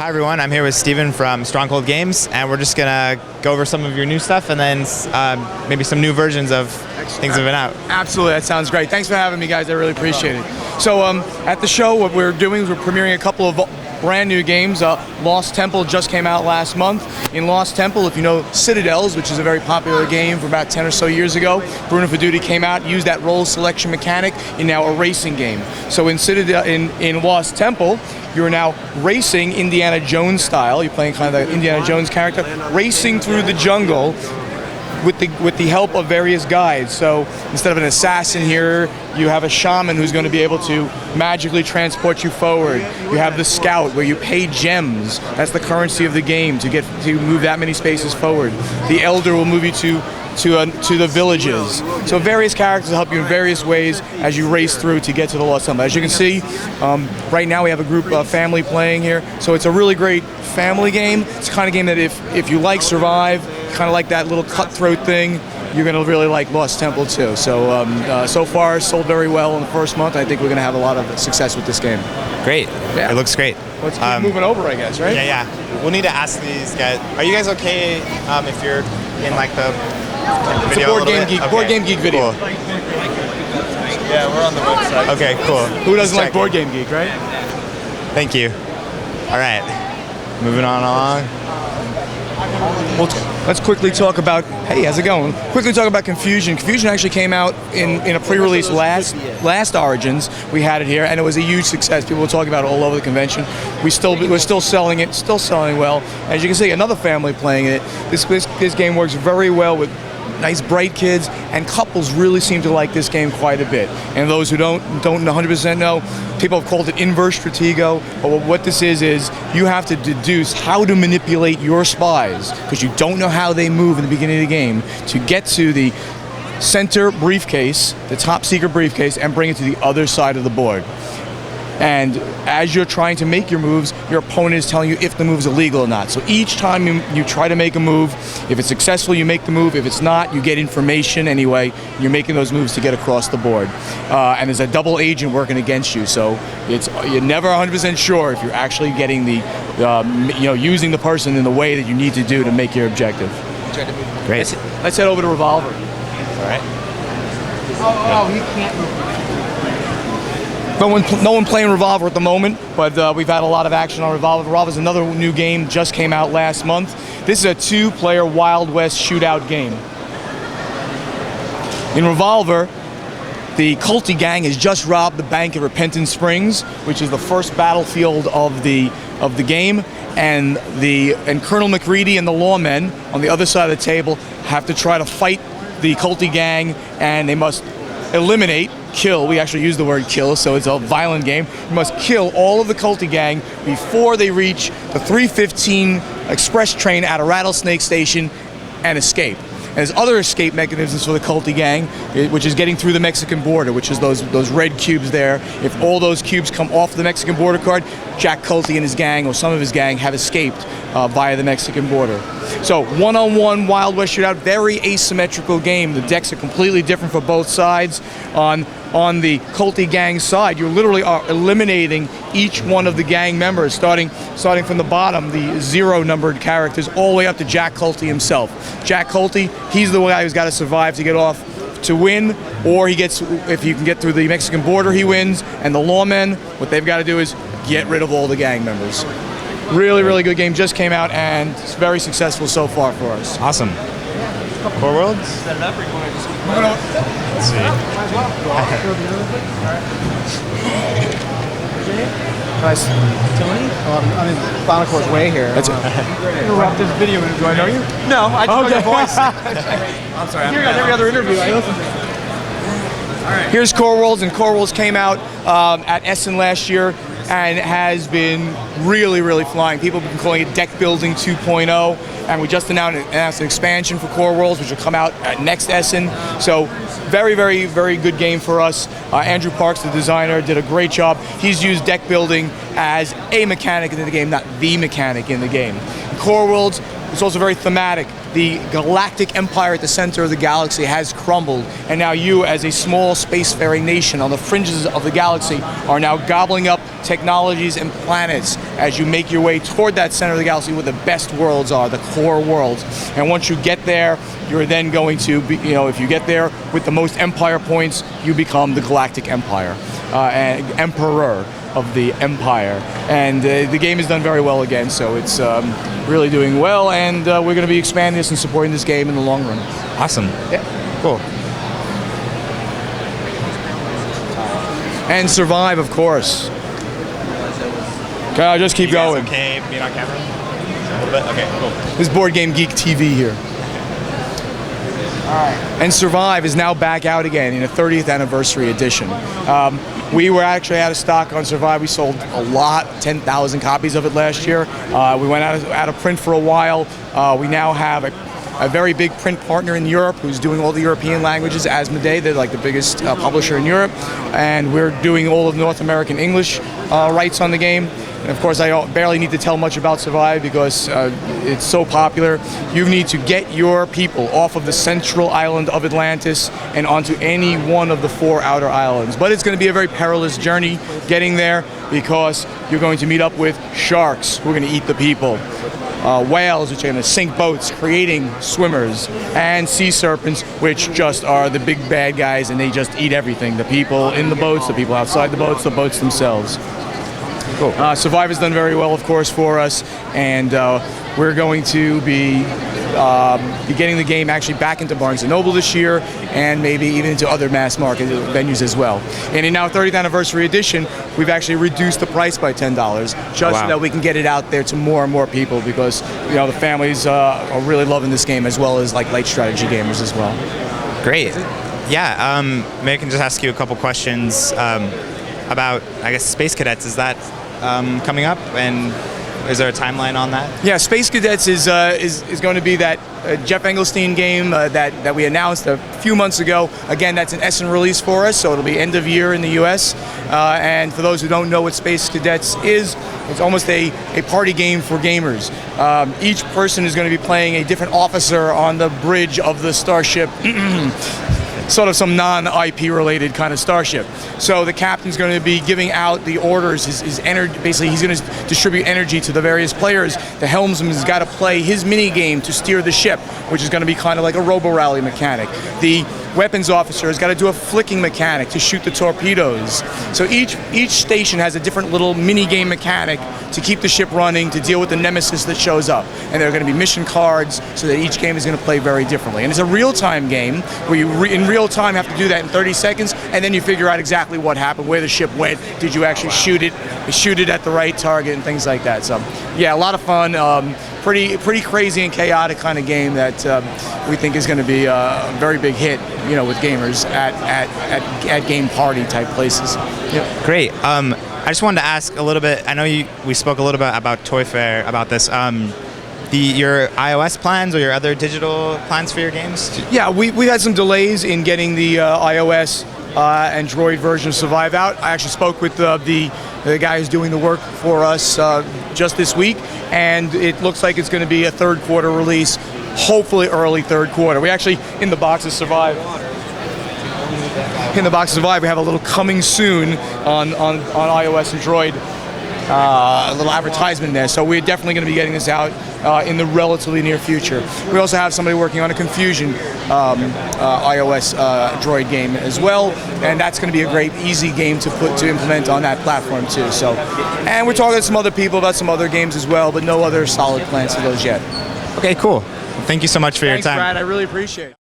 Hi everyone, I'm here with Steven from Stronghold Games, and we're just gonna go over some of your new stuff and then maybe some new versions of things that have been out. Absolutely, that sounds great. Thanks for having me, guys. I really appreciate it. So at the show, what we're doing is we're premiering a couple of brand new games. Lost Temple just came out last month. In Lost Temple, if you know Citadels, which is a very popular game from about 10 or so years ago, Bruno Faidutti came out, used that role selection mechanic in now a racing game. So in Citadel, in Lost Temple, you're now racing Indiana Jones style. You're playing kind of the Indiana Jones character, racing through the jungle with the help of various guides. So instead of an assassin here, you have a shaman who's going to be able to magically transport you forward. You have the scout where you pay gems. That's the currency of the game to move that many spaces forward. The elder will move you to the villages. So various characters help you in various ways as you race through to get to the Lost Temple. As you can see, right now we have a group of family playing here. So it's a really great family game. It's the kind of game that if you like Survive, kind of like that little cutthroat thing, you're going to really like Lost Temple too. So so far sold very well in the first month. I think we're going to have a lot of success with this game. Great. Yeah. It looks great. Let's keep moving over, I guess, right? Yeah. We'll need to ask these guys. Are you guys okay if you're in like the video? It's a Board Game Geek video. Cool. Yeah, we're on the website. Okay, cool. Who doesn't like Board Game Geek, right? Thank you. All right. Moving on along. Let's quickly talk about, hey, how's it going? Quickly talk about Confusion. Confusion actually came out in a pre-release last Origins. We had it here, and it was a huge success. People were talking about it all over the convention. We're still selling it, still selling well. As you can see, another family playing it. This game works very well with nice bright kids, and couples really seem to like this game quite a bit. And those who don't 100% know, people have called it inverse stratego, but what this is you have to deduce how to manipulate your spies, because you don't know how they move in the beginning of the game, to get to the center briefcase, the top secret briefcase, and bring it to the other side of the board. And as you're trying to make your moves, your opponent is telling you if the move is illegal or not. So each time you try to make a move, if it's successful, you make the move. If it's not, you get information anyway. You're making those moves to get across the board. And there's a double agent working against you, so you're never 100% sure if you're actually getting using the person in the way that you need to do to make your objective. Great. Let's head over to Revolver. All right. Oh, he can't move. No one playing Revolver at the moment, but we've had a lot of action on Revolver. Revolver is another new game, just came out last month. This is a 2-player Wild West shootout game. In Revolver, the Culty gang has just robbed the bank at Repentant Springs, which is the first battlefield of the game, and Colonel McReady and the lawmen on the other side of the table have to try to fight the Culty gang, and they must kill, we actually use the word kill, so it's a violent game. You must kill all of the Culty gang before they reach the 315 express train at a Rattlesnake Station and escape. And there's other escape mechanisms for the Culty gang, which is getting through the Mexican border, which is those red cubes there. If all those cubes come off the Mexican border card, Jack Culty and his gang, or some of his gang, have escaped via the Mexican border. So one-on-one Wild West shootout, very asymmetrical game. The decks are completely different for both sides. On the Culty gang side, you literally are eliminating each one of the gang members, starting from the bottom, the 0-numbered characters, all the way up to Jack Culty himself. Jack Culty, he's the guy who's got to survive to get off to win, or if you can get through the Mexican border, he wins. And the lawmen, what they've got to do is get rid of all the gang members. Really, really good game, just came out, and it's very successful so far for us. Awesome. Core Worlds? Let's see. Nice. Tony? I'm in Final Course Way here. That's it. Interrupt this video. Do I know you? No, I just know your voice. I'm sorry. I hear you on every other interview. I listen to it. All right. Here's Core Worlds, and Core Worlds came out at Essen last year, and has been really, really flying. People have been calling it Deck Building 2.0, and we just announced an expansion for Core Worlds, which will come out at next Essen. So very, very, very good game for us. Andrew Parks, the designer, did a great job. He's used deck building as a mechanic in the game, not the mechanic in the game. In Core Worlds, it's also very thematic. the galactic empire at the center of the galaxy has crumbled, and now you, as a small spacefaring nation on the fringes of the galaxy, are now gobbling up technologies and planets as you make your way toward that center of the galaxy where the best worlds are, the core worlds. And once you get there, you're then going to be, if you get there with the most empire points, you become the galactic empire, and emperor of the empire. And the game has done very well again, so it's really doing well, and we're going to be expanding this and supporting this game in the long run. Awesome. Yeah. Cool. And Survive, of course. Okay, I'll just keep going. Okay, being on camera? A little bit? Okay, cool. This Board Game Geek TV here. And Survive is now back out again in a 30th anniversary edition. We were actually out of stock on Survive. We sold a lot, 10,000 copies of it last year. We went out of print for a while. We now have a very big print partner in Europe who's doing all the European languages, Asmodee. They're like the biggest publisher in Europe. And we're doing all of North American English rights on the game. And of course, I barely need to tell much about Survive because it's so popular. You need to get your people off of the central island of Atlantis and onto any one of the 4 outer islands. But it's going to be a very perilous journey getting there because you're going to meet up with sharks who are going to eat the people. Whales, which are going to sink boats, creating swimmers, and sea serpents, which just are the big bad guys, and they just eat everything. The people in the boats, the people outside the boats themselves. Cool. Survive has done very well, of course, for us, and we're going to be getting the game actually back into Barnes & Noble this year, and maybe even into other mass market venues as well. And in our 30th anniversary edition, we've actually reduced the price by $10, just so that we can get it out there to more and more people, because the families are really loving this game, as well as like light strategy gamers as well. Great. Yeah. Maybe I can just ask you a couple questions about, I guess, Space Cadets. Is that coming up, and is there a timeline on that? Yeah, Space Cadets is going to be that Jeff Engelstein game that we announced a few months ago. Again, that's an Essen release for us, so it'll be end of year in the US. And for those who don't know what Space Cadets is, it's almost a party game for gamers. Each person is going to be playing a different officer on the bridge of the starship. Sort of some non-IP related kind of starship. So the captain's going to be giving out the orders, his energy. Basically, he's going to distribute energy to the various players. The helmsman's got to play his mini game to steer the ship, which is going to be kind of like a robo-rally mechanic. The weapons officer has got to do a flicking mechanic to shoot the torpedoes. So each station has a different little mini game mechanic to keep the ship running, to deal with the nemesis that shows up. And there are going to be mission cards, so that each game is going to play very differently. And it's a real-time game where you in real time have to do that in 30 seconds, and then you figure out exactly what happened, where the ship went, did you actually shoot it at the right target, and things like that. So yeah, a lot of fun. Pretty crazy and chaotic kind of game that we think is going to be a very big hit, with gamers at game party type places. Yep. Great. I just wanted to ask a little bit. I know we spoke a little bit about Toy Fair about this. Your iOS plans or your other digital plans for your games? Yeah, we had some delays in getting the iOS Android version of Survive out. I actually spoke with the guy who's doing the work for us just this week, and it looks like it's going to be a third quarter release, hopefully early third quarter. We actually, in the box of Survive, we have a little coming soon on iOS Android. A little advertisement there, so we're definitely going to be getting this out in the relatively near future. We also have somebody working on a Confusion iOS Droid game as well, and that's going to be a great, easy game to implement on that platform too. So, and we're talking to some other people about some other games as well, but no other solid plans for those yet. Okay, cool. Thank you so much for your time. Thanks, Brad. I really appreciate it.